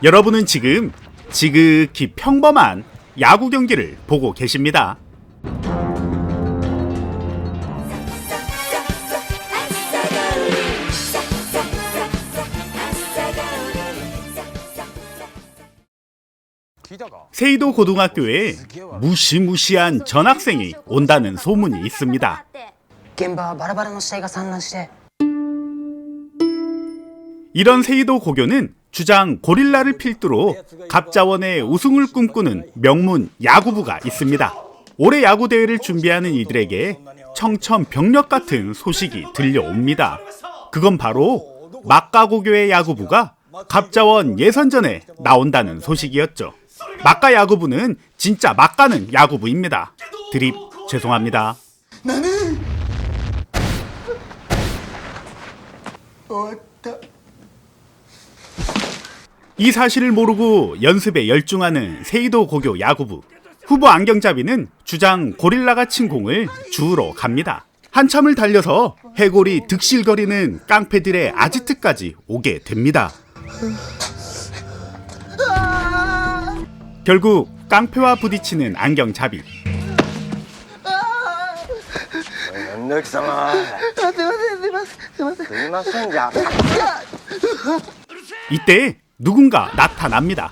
여러분은 지금 지극히 평범한 야구 경기를 보고 계십니다. 세이도 고등학교에 무시무시한 전학생이 온다는 소문이 있습니다. 이런 세이도 고교는 주장 고릴라를 필두로 갑자원의 우승을 꿈꾸는 명문 야구부가 있습니다. 올해 야구 대회를 준비하는 이들에게 청천벽력 같은 소식이 들려옵니다. 그건 바로 막가고교의 야구부가 갑자원 예선전에 나온다는 소식이었죠. 막가 야구부는 진짜 막가는 야구부입니다. 드립 죄송합니다. 나는 이 사실을 모르고 연습에 열중하는 세이도 고교 야구부. 후보 안경잡이는 주장 고릴라가 친 공을 주우러 갑니다. 한참을 달려서 해골이 득실거리는 깡패들의 아지트까지 오게 됩니다. 결국 깡패와 부딪히는 안경잡이. 이때 누군가 나타납니다.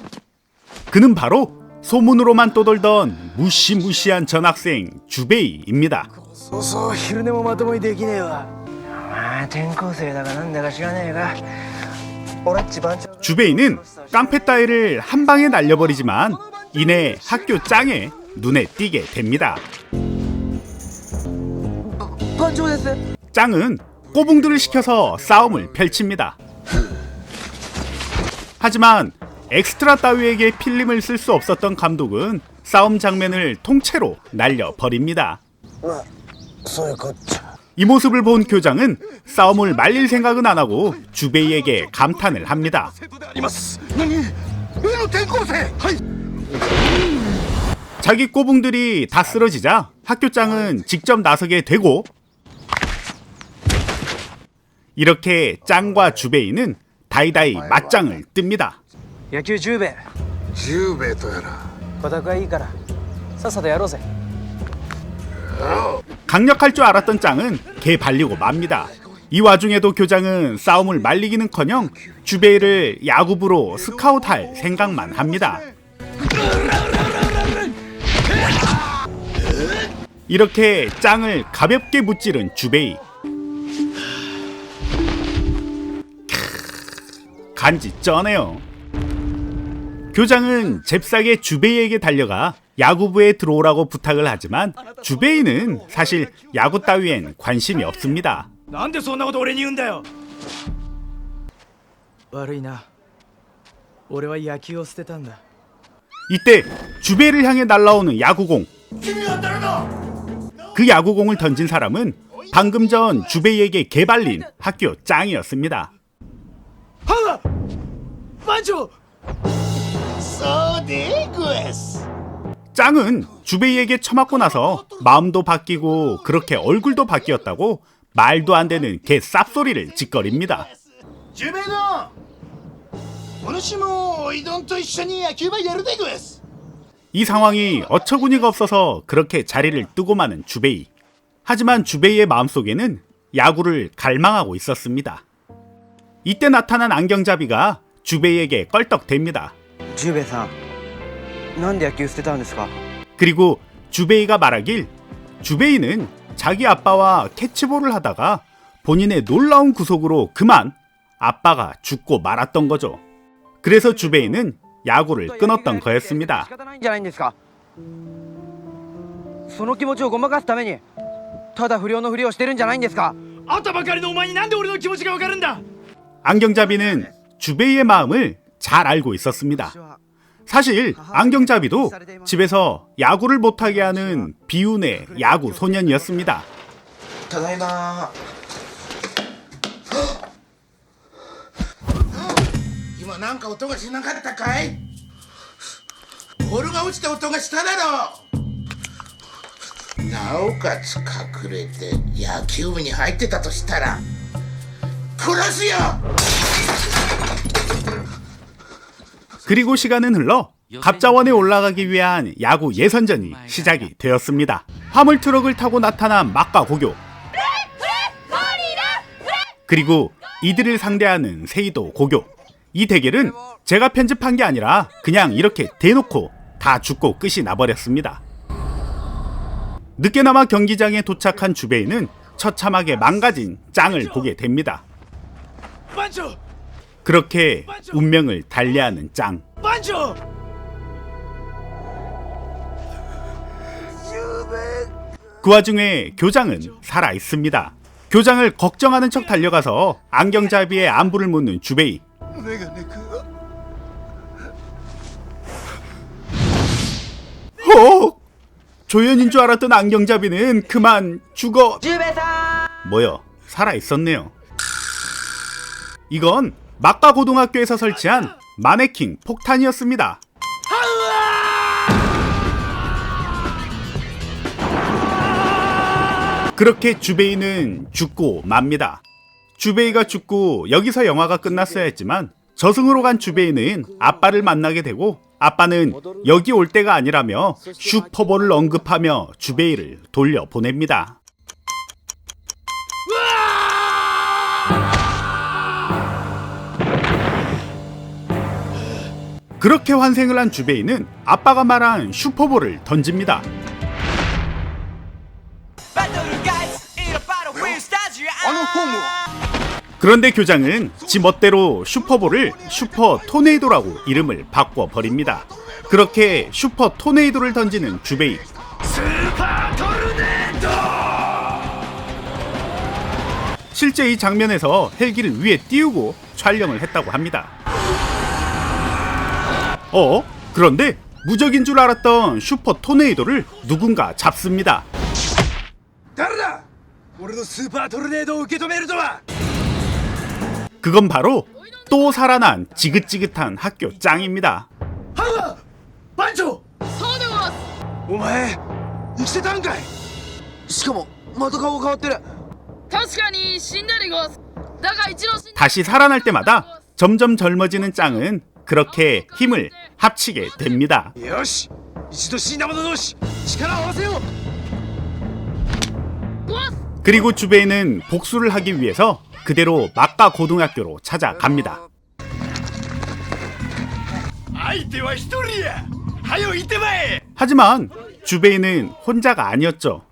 그는 바로 소문으로만 떠돌던 무시무시한 전학생 주베이입니다. 주베이는 깡패 따위를 한 방에 날려버리지만 이내 학교 짱에 눈에 띄게 됩니다. 짱은 꼬붕들을 시켜서 싸움을 펼칩니다. 하지만 엑스트라 따위에게 필름을 쓸 수 없었던 감독은 싸움 장면을 통째로 날려버립니다. 이 모습을 본 교장은 싸움을 말릴 생각은 안 하고 주베이에게 감탄을 합니다. 자기 꼬붕들이 다 쓰러지자 학교장은 직접 나서게 되고, 이렇게 짱과 주베이는 다이다이 맞짱을 뜹니다. 강력할 줄 알았던 짱은 개 발리고 맙니다. 이 와중에도 교장은 싸움을 말리기는커녕 주베이를 야구부로 스카웃할 생각만 합니다. 이렇게 짱을 가볍게 무찌른 주베이. 간지 쩌네요. 교장은 잽싸게 주베이에게 달려가 야구부에 들어오라고 부탁을 하지만 주베이는 사실 야구 따위엔 관심이 없습니다. 이때 주베이를 향해 날아오는 야구공. 그 야구공을 던진 사람은 방금 전 주베이에게 개발린 학교 짱이었습니다. 짱은 주베이에게 처맞고 나서 마음도 바뀌고 그렇게 얼굴도 바뀌었다고 말도 안 되는 개 쌉소리를 짓거립니다. 이 상황이 어처구니가 없어서 그렇게 자리를 뜨고 마는 주베이. 하지만 주베이의 마음속에는 야구를 갈망하고 있었습니다. 이때 나타난 안경잡이가 주베이에게 껄떡댑니다. 그리고 주베이가 말하길, 주베이는 자기 아빠와 캐치볼을 하다가 본인의 놀라운 구속으로 그만 아빠가 죽고 말았던 거죠. 그래서 주베이는 야구를 끊었던 거였습니다. 안경잡이는 주베이의 마음을 잘 알고 있었습니다. 사실 안경잡이도 집에서 야구를 못하게 하는 비운의 야구 소년이었습니다. 그리고 시간은 흘러 갑자원에 올라가기 위한 야구 예선전이 시작이 되었습니다. 화물 트럭을 타고 나타난 막과 고교, 그리고 이들을 상대하는 세이도 고교. 이 대결은 제가 편집한 게 아니라 그냥 이렇게 대놓고 다 죽고 끝이 나버렸습니다. 늦게나마 경기장에 도착한 주베이는 처참하게 망가진 짱을 보게 됩니다. 그렇게 운명을 달리하는 짱. 그 와중에 교장은 살아있습니다. 교장을 걱정하는 척 달려가서 안경잡이의 안부를 묻는 주베이. 조연인 줄 알았던 안경잡이는 그만 죽어. 뭐요? 살아있었네요. 이건 막가 고등학교에서 설치한 마네킹 폭탄이었습니다. 그렇게 주베이는 죽고 맙니다. 주베이가 죽고 여기서 영화가 끝났어야 했지만 저승으로 간 주베이는 아빠를 만나게 되고 아빠는 여기 올 때가 아니라며 슈퍼볼을 언급하며 주베이를 돌려보냅니다. 그렇게 환생을 한 주베이는 아빠가 말한 슈퍼볼을 던집니다. 그런데 교장은 지 멋대로 슈퍼볼을 슈퍼 토네이도라고 이름을 바꿔버립니다. 그렇게 슈퍼 토네이도를 던지는 주베이. 실제 이 장면에서 헬기를 위에 띄우고 촬영을 했다고 합니다. 그런데 무적인 줄 알았던 슈퍼 토네이도를 누군가 잡습니다. 그건 바로 또 살아난 지긋지긋한 학교 짱입니다. 반조! 오마에 이세단가이. しかもまた顔変わってる。 다시 살아날 때마다 점점 젊어지는 짱은 그렇게 힘을 합치게 됩니다. 요시, 이치도 신나무노 도시, 力を合わせよう. 그리고 주베이는 복수를 하기 위해서 그대로 막가 고등학교로 찾아갑니다. 하지만 주베이는 혼자가 아니었죠.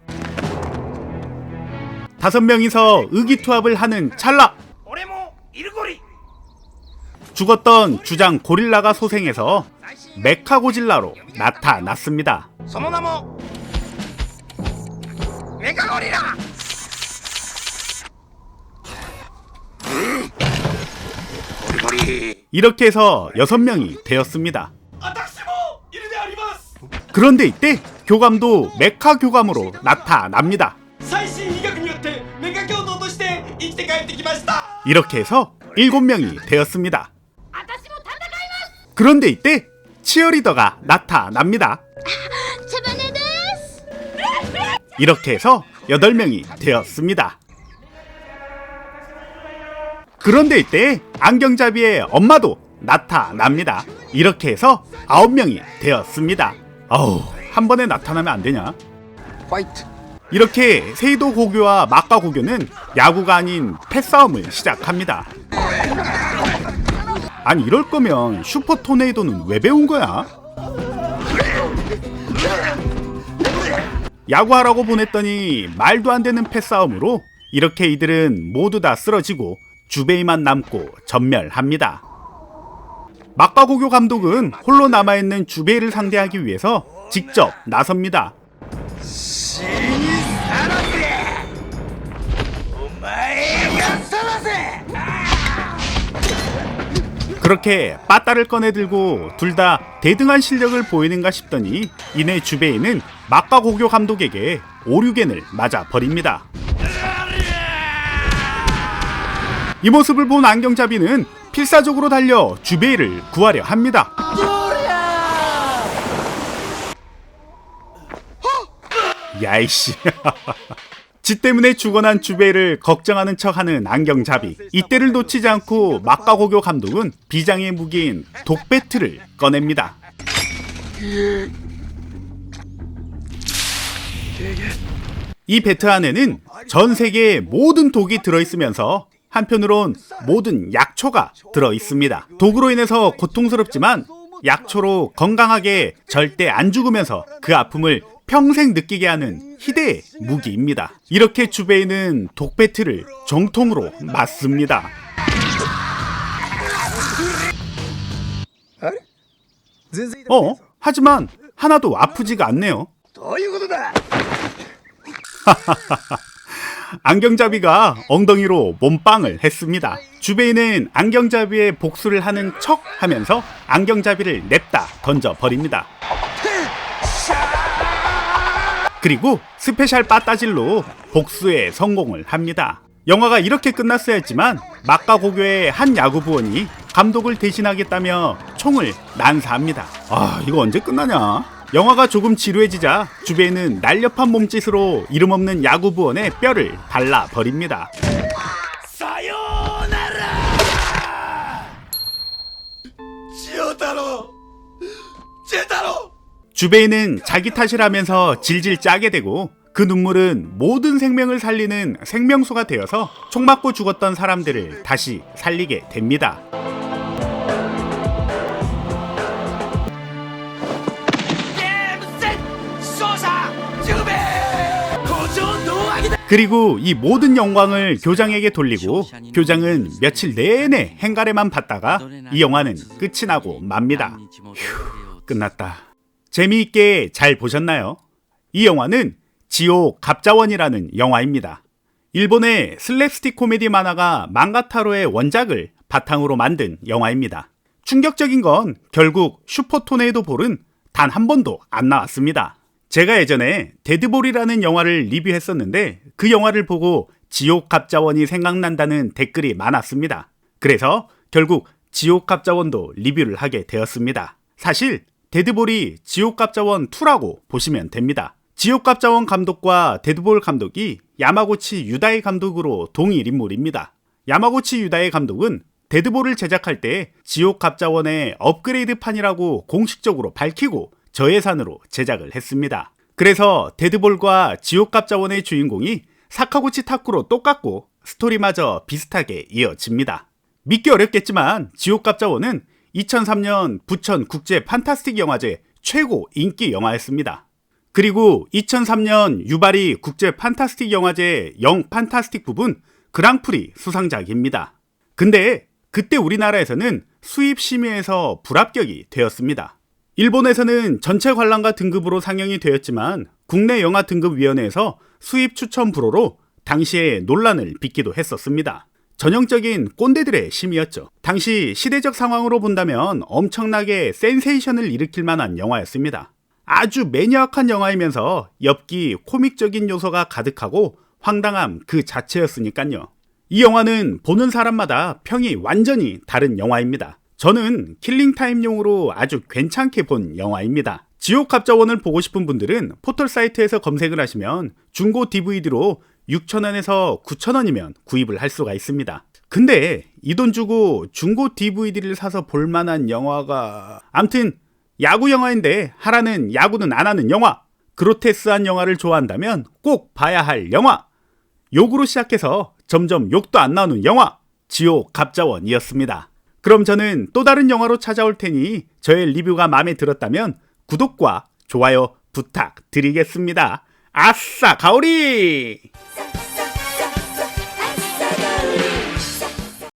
5명이서 의기투합을 하는 찰나, 죽었던 주장 고릴라가 소생해서 메카 고질라로 나타났습니다. 메카 고릴라! 이렇게 해서 6명이 되었습니다. 그런데 이때 교감도 메카 교감으로 나타납니다. 이렇게 해서 7명이 되었습니다. 그런데 이때 치어리더가 나타납니다. 이렇게 해서 8명이 되었습니다. 그런데 이때 안경잡이의 엄마도 나타납니다. 이렇게 해서 9명이 되었습니다. 한 번에 나타나면 안 되냐? 파이트. 이렇게 세이도 고교와 막가 고교는 야구가 아닌 패싸움을 시작합니다. 아니 이럴 거면 슈퍼 토네이도는 왜 배운 거야? 야구하라고 보냈더니 말도 안 되는 패싸움으로 이렇게 이들은 모두 다 쓰러지고 주베이만 남고 전멸합니다. 막가 고교 감독은 홀로 남아있는 주베이를 상대하기 위해서 직접 나섭니다. 그렇게 빠따를 꺼내들고 둘 다 대등한 실력을 보이는가 싶더니 이내 주베이는 막가 고교 감독에게 오류겐을 맞아 버립니다. 이 모습을 본 안경잡이는 필사적으로 달려 주베이를 구하려 합니다. 야이씨. 지 때문에 죽어난 주베이를 걱정하는 척하는 안경잡이. 이때를 놓치지 않고 막가고교 감독은 비장의 무기인 독배트를 꺼냅니다. 이 배트 안에는 전 세계의 모든 독이 들어있으면서 한편으론 모든 약초가 들어있습니다. 독으로 인해서 고통스럽지만 약초로 건강하게 절대 안 죽으면서 그 아픔을 평생 느끼게 하는 희대의 무기입니다. 이렇게 주베이는 독배트를 정통으로 맞습니다. 하지만 하나도 아프지가 않네요. 안경잡이가 엉덩이로 몸빵을 했습니다. 주베이는 안경잡이의 복수를 하는 척 하면서 안경잡이를 냅다 던져버립니다. 그리고 스페셜 빠따질로 복수에 성공을 합니다. 영화가 이렇게 끝났어야 했지만 막가고교의 한 야구부원이 감독을 대신하겠다며 총을 난사합니다. 이거 언제 끝나냐? 영화가 조금 지루해지자 주베이는 날렵한 몸짓으로 이름 없는 야구부원의 뼈를 발라버립니다. 주베이는 자기 탓이라면서 질질 짜게 되고 그 눈물은 모든 생명을 살리는 생명수가 되어서 총 맞고 죽었던 사람들을 다시 살리게 됩니다. 그리고 이 모든 영광을 교장에게 돌리고 교장은 며칠 내내 행가래만 받다가 이 영화는 끝이 나고 맙니다. 끝났다. 재미있게 잘 보셨나요? 이 영화는 지옥 갑자원이라는 영화입니다. 일본의 슬랩스틱 코미디 만화가 망가타로의 원작을 바탕으로 만든 영화입니다. 충격적인 건 결국 슈퍼토네이도 볼은 단 한 번도 안 나왔습니다. 제가 예전에 데드볼이라는 영화를 리뷰했었는데 그 영화를 보고 지옥 갑자원이 생각난다는 댓글이 많았습니다. 그래서 결국 지옥 갑자원도 리뷰를 하게 되었습니다. 사실 데드볼이 지옥 갑자원 2라고 보시면 됩니다. 지옥 갑자원 감독과 데드볼 감독이 야마구치 유다이 감독으로 동일 인물입니다. 야마구치 유다이 감독은 데드볼을 제작할 때 지옥 갑자원의 업그레이드판이라고 공식적으로 밝히고 저예산으로 제작을 했습니다. 그래서 데드볼과 지옥 갑자원의 주인공이 사카구치 타쿠로 똑같고 스토리마저 비슷하게 이어집니다. 믿기 어렵겠지만 지옥 갑자원은 2003년 부천 국제 판타스틱 영화제 최고 인기 영화였습니다. 그리고 2003년 유바리 국제 판타스틱 영화제 영 판타스틱 부분 그랑프리 수상작입니다. 근데 그때 우리나라에서는 수입 심의에서 불합격이 되었습니다. 일본에서는 전체 관람가 등급으로 상영이 되었지만 국내 영화 등급위원회에서 수입 추천 불허로 당시에 논란을 빚기도 했었습니다. 전형적인 꼰대들의 심의였죠. 당시 시대적 상황으로 본다면 엄청나게 센세이션을 일으킬 만한 영화였습니다. 아주 매니악한 영화이면서 엽기 코믹적인 요소가 가득하고 황당함 그 자체였으니까요. 이 영화는 보는 사람마다 평이 완전히 다른 영화입니다. 저는 킬링타임용으로 아주 괜찮게 본 영화입니다. 지옥 갑자원을 보고 싶은 분들은 포털 사이트에서 검색을 하시면 중고 DVD로 6,000원에서 9,000원이면 구입을 할 수가 있습니다. 근데 이 돈 주고 중고 DVD를 사서 볼 만한 영화가... 암튼 야구 영화인데 하라는 야구는 안 하는 영화, 그로테스한 영화를 좋아한다면 꼭 봐야 할 영화, 욕으로 시작해서 점점 욕도 안 나오는 영화, 지옥 갑자원이었습니다. 그럼 저는 또 다른 영화로 찾아올 테니 저의 리뷰가 마음에 들었다면 구독과 좋아요 부탁드리겠습니다. 아싸 가오리!